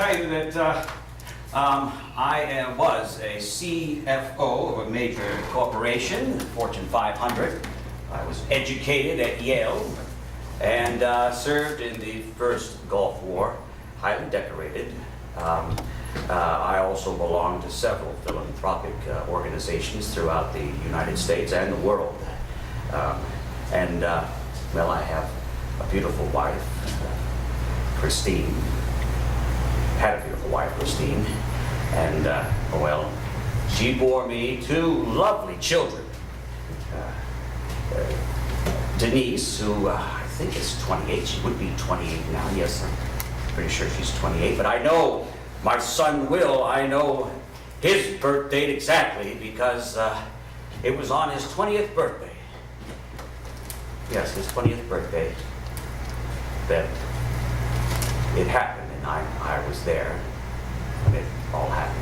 tell you that I was a CFO of a major corporation, Fortune 500. I was educated at Yale and served in the first Gulf War, highly decorated. I also belonged to several philanthropic organizations throughout the United States and the world. Well, I have a beautiful wife, Christine. Had a beautiful wife, Christine. And, well, she bore me two lovely children. Denise, who I think is 28, she would be 28 now, yes, I'm pretty sure she's 28, but I know my son Will, I know his birth date exactly because it was on his 20th birthday. Yes, his 20th birthday that it happened, and I was there when it all happened.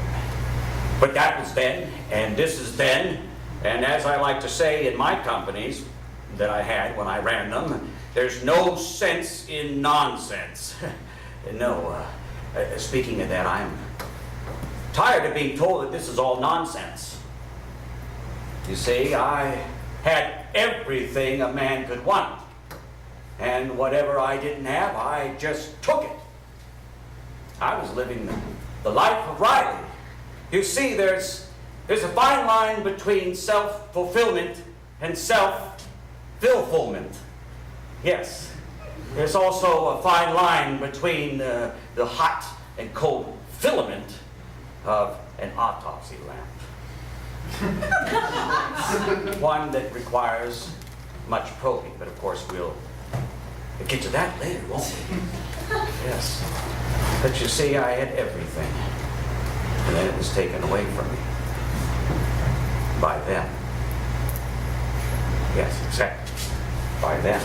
But that was then, and this is then, and as I like to say in my companies that I had when I ran them, there's no sense in nonsense. No, speaking of that, I'm tired of being told that this is all nonsense. You see, I had everything a man could want, and whatever I didn't have, I just took it. I was living the life of Riley. You see, there's a fine line between self-fulfillment and self-fulfillment. Yes. There's also a fine line between the hot and cold filament of an autopsy lamp. One that requires much probing, but of course we'll get to that later, won't we? Yes. But you see, I had everything, and then it was taken away from me by them. Yes, exactly. By them.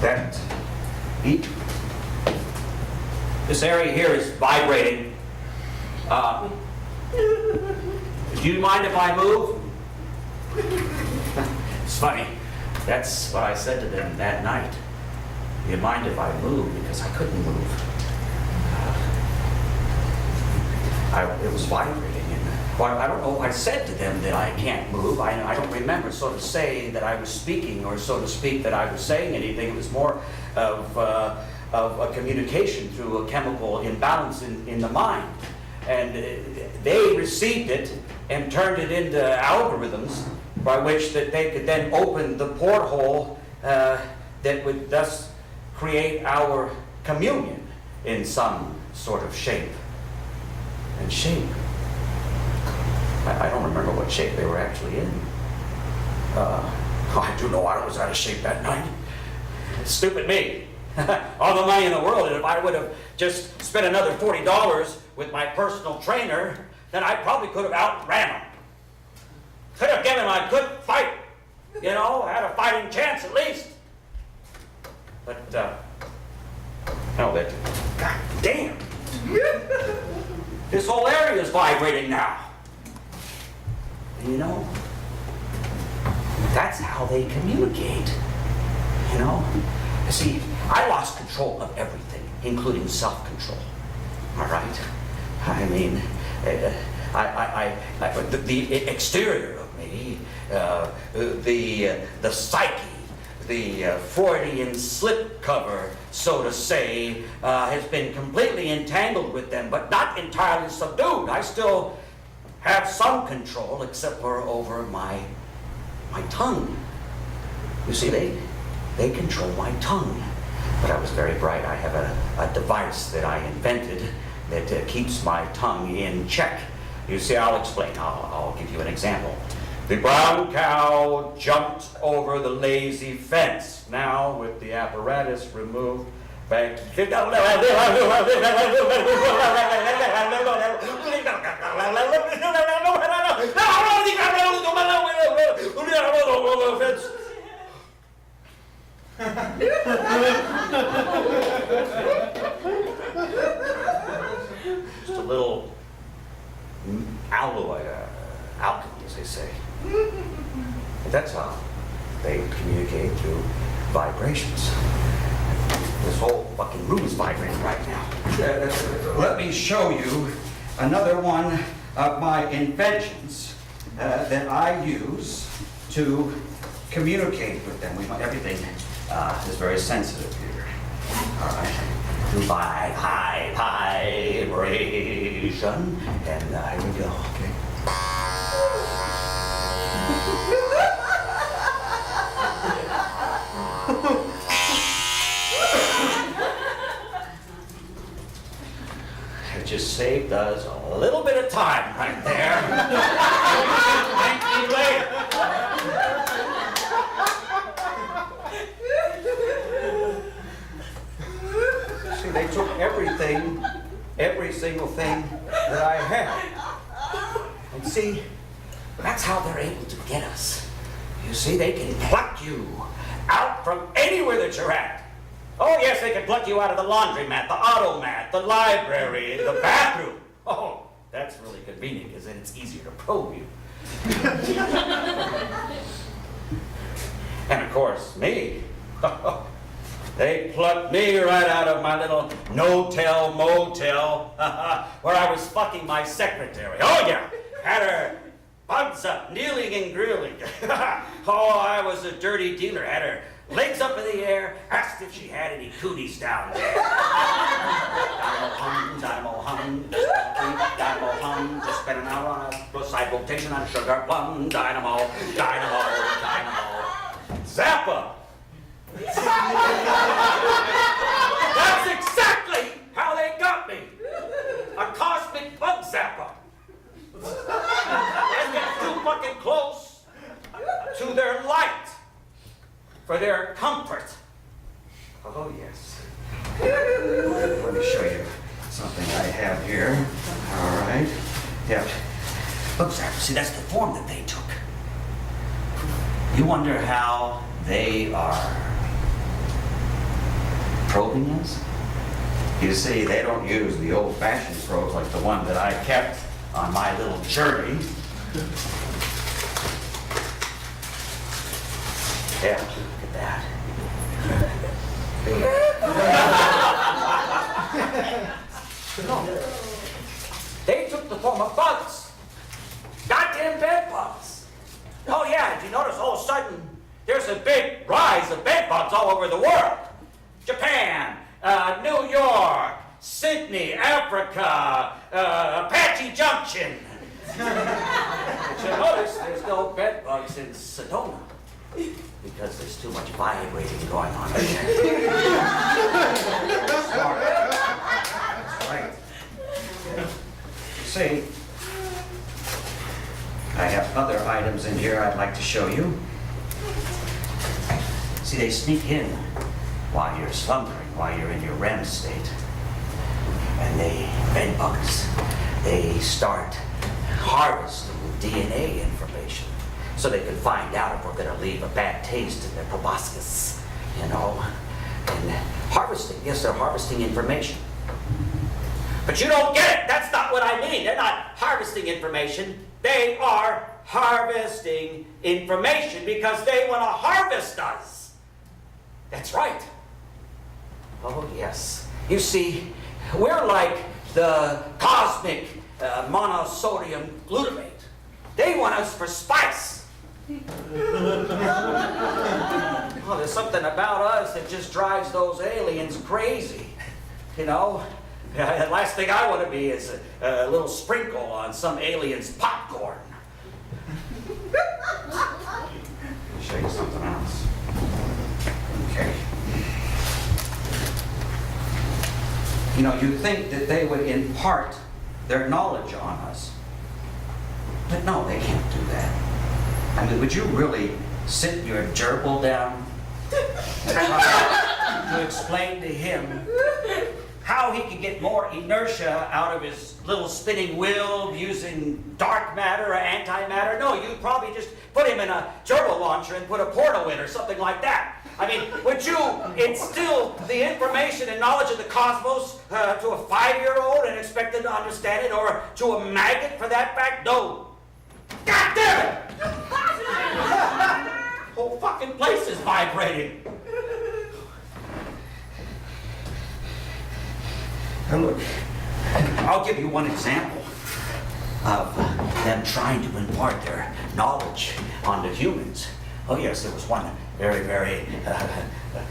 That beat. This area here is vibrating. Do you mind if I move? It's funny. That's what I said to them that night. Do you mind if I move? Because I couldn't move. It was vibrating. Well, I don't know if I said to them that I can't move. I don't remember sort of saying that I was speaking, or so to speak that I was saying anything. It was more of a communication through a chemical imbalance in the mind. And they received it and turned it into algorithms by which that they could then open the porthole that would thus create our communion in some sort of shape. And shape. I don't remember what shape they were actually in. I do know I was out of shape that night. Stupid me. All the money in the world, and if I would have just spent another $40 with my personal trainer, then I probably could have outran him. Could have given him a good fight. You know, had a fighting chance at least. But, no, that, God damn. This whole area is vibrating now. And you know, that's how they communicate. You know? You see, I lost control of everything, including self-control. All right? I mean, the exterior of me, the psyche, the Freudian slipcover, so to say, has been completely entangled with them, but not entirely subdued. I still have some control, except for over my tongue. You see, they control my tongue. But I was very bright. I have a device that I invented that keeps my tongue in check. You see, I'll explain. I'll give you an example. The brown cow jumped over the lazy fence. Now, with the apparatus removed, back to... Just a little alloy, alchemy, as they say. But that's how they communicate through vibrations. This whole fucking room is vibrating right now. Let me show you another one of my inventions that I use to communicate with them. Everything is very sensitive here. All right. High vibration. And here we go. Okay. It just saved us a little bit of time right there. Thank you later. See, they took everything, every single thing that I had. And see, that's how they're able to get us. You see, they can pluck you out from anywhere that you're at. Oh, yes, they can pluck you out of the laundromat, the automat, the library, the bathroom. Oh, that's really convenient because then it's easier to probe you. And of course, me. They plucked me right out of my little no-tell motel where I was fucking my secretary. Oh, yeah. Had her bugs up, kneeling and grilling. Oh, I was a dirty dealer. Had her legs up in the air, asked if she had any cooties down there. Dynamo hum, dynamo hum, just spent an hour on a side rotation on sugar plum. Dynamo, dynamo, dynamo. Zappa. That's exactly how they got me. A cosmic bug zapper. I get too fucking close to their light for their comfort. Oh, yes. Let me show you something I have here. All right. Yeah. Bug zapper. See, that's the form that they took. You wonder how they are probing us? You see, they don't use the old-fashioned probes like the one that I kept on my little journey. Yeah, look at that. No. They took the form of bugs. Goddamn bed bugs. Oh yeah, did you notice all of a sudden there's a big rise of bed bugs all over the world? Japan, New York, Sydney, Africa, Apache Junction. But you notice there's no bed bugs in Sedona because there's too much vibrating going on there. Smart. That's right. See, I have other items in here I'd like to show you. See, they sneak in while you're slumbering, while you're in your REM state. And bed bugs, they start harvesting DNA information so they can find out if we're going to leave a bad taste in their proboscis, you know. And harvesting, yes, they're harvesting information. But you don't get it. That's not what I mean. They're not harvesting information. They are harvesting information because they want to harvest us. That's right. Oh, yes. You see, we're like the cosmic monosodium glutamate. They want us for spice. Oh, there's something about us that just drives those aliens crazy. You know? The last thing I want to be is a little sprinkle on some alien's popcorn. Let me show you something else. Okay. You know, you'd think that they would impart their knowledge on us. But no, they can't do that. I mean, would you really sit your gerbil down and try to explain to him how he can get more inertia out of his little spinning wheel using dark matter or antimatter? No, you'd probably just put him in a gerbil launcher and put a portal in or something like that. I mean, would you instill the information and knowledge of the cosmos to a 5-year-old and expect them to understand it, or to a maggot for that fact? No. God damn it! Whole fucking place is vibrating. Now look, I'll give you one example of them trying to impart their knowledge onto humans. Oh yes, there was one very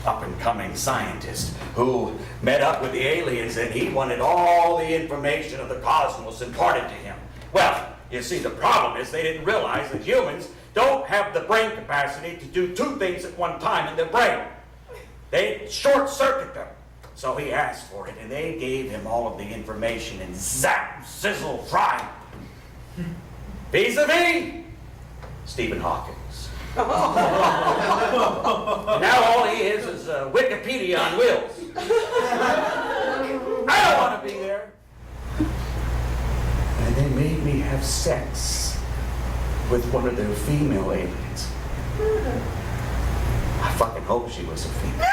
up-and-coming scientist who met up with the aliens, and he wanted all the information of the cosmos imparted to him. Well, you see, the problem is they didn't realize that humans don't have the brain capacity to do two things at one time in their brain. They short-circuit them. So he asked for it, and they gave him all of the information, and zap, sizzle, fry. Vis-a-vis Stephen Hawking. Now all he is Wikipedia on wheels. I don't want to be there. And they made me have sex with one of their female aliens. I fucking hope she was a female.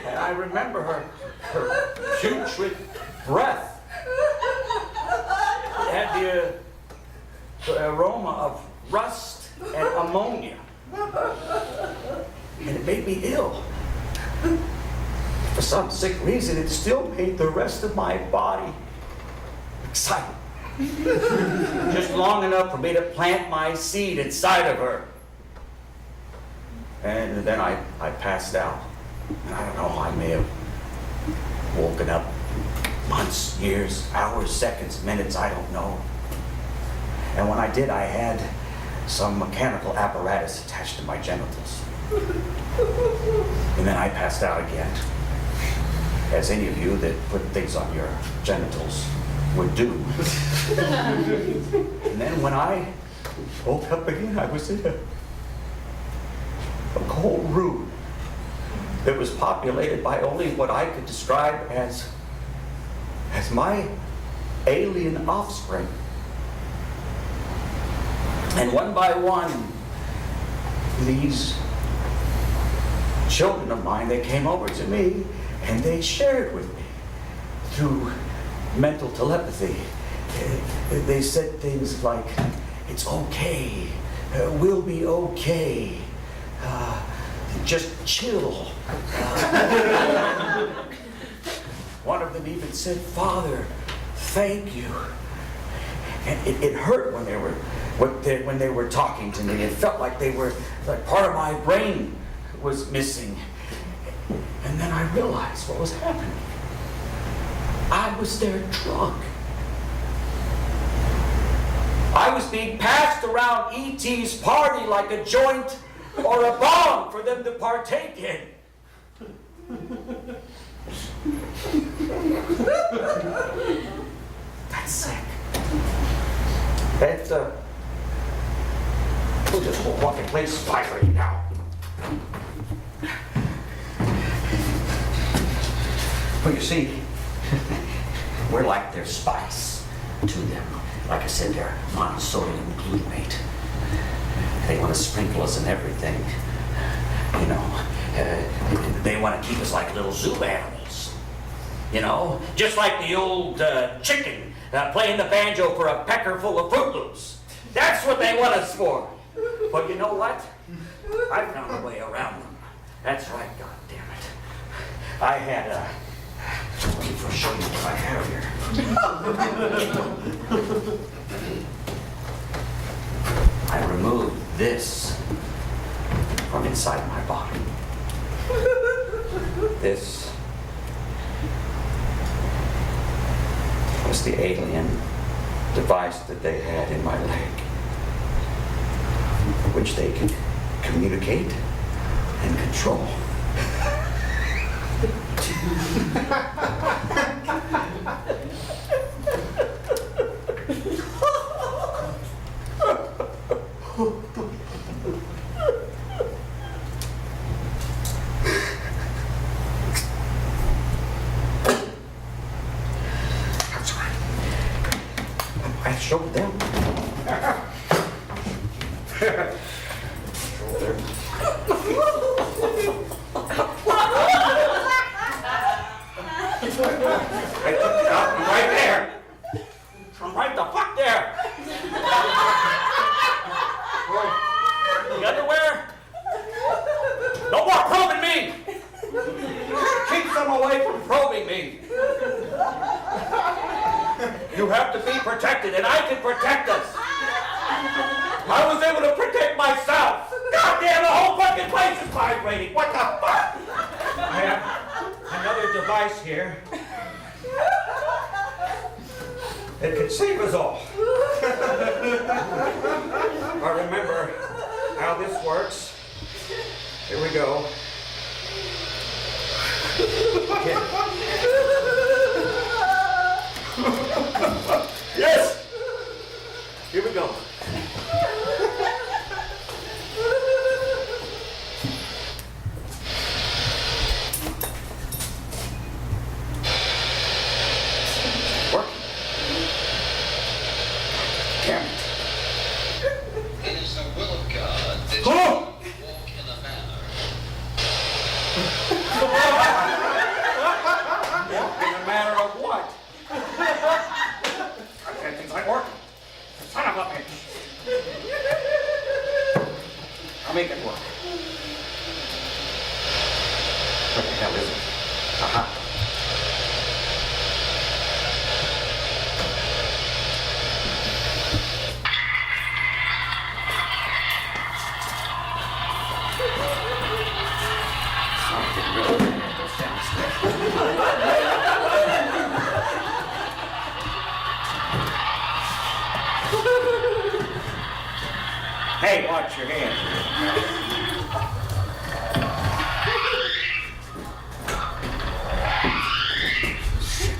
And I remember her putrid breath. It had the aroma of rust and ammonia. And it made me ill. For some sick reason, it still made the rest of my body excited. Just long enough for me to plant my seed inside of her. And then I passed out. And I don't know, I may have woken up months, years, hours, seconds, minutes, I don't know. And when I did, I had some mechanical apparatus attached to my genitals. And then I passed out again, as any of you that put things on your genitals would do. And then when I woke up again, I was in a cold room that was populated by only what I could describe as my alien offspring. And one by one, these children of mine, they came over to me and they shared with me through mental telepathy. They said things like, it's okay, we'll be okay, just chill. One of them even said, Father, thank you. And it hurt when they were talking to me. It felt like like part of my brain was missing. And then I realized what was happening. I was their drug. I was being passed around E.T.'s party like a joint or a bomb for them to partake in. That's sick. That's we'll just walk in place spidery now. Well, you see, we're like their spice to them. Like I said, they're monosodium glutamate. They want to sprinkle us in everything. You know, they want to keep us like little zoo animals. You know, just like the old chicken playing the banjo for a pecker full of Fruit Loops. That's what they want us for. But you know what? I found a way around them. That's right, God damn it. I had let me first show you what I have here. I removed this from inside my body. This was the alien device that they had in my leg, which they could communicate and control. That's right. I showed them. Showed them. I took it out. protected, and I can protect us. I was able to protect myself. God damn, the whole fucking place is vibrating. What the fuck? I have another device here that can save us all. I remember how this works. Here we go. Okay. Yes! Here we go. Working. Damn it. It is the will of God that you Oh! walk in the manner. In a matter of what? That thing's not working. Son of a bitch. I'll make it work. What the hell is it? Aha. Something really goes downstairs. Hey, watch your hands.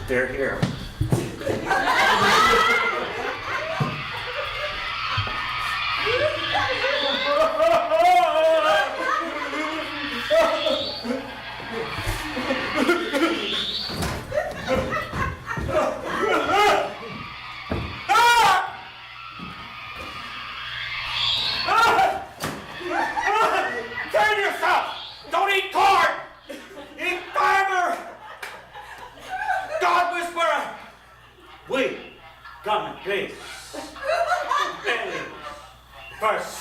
They're here. Turn yourself! Don't eat corn! Eat fiber! God whisperer! Wait, come, please. First,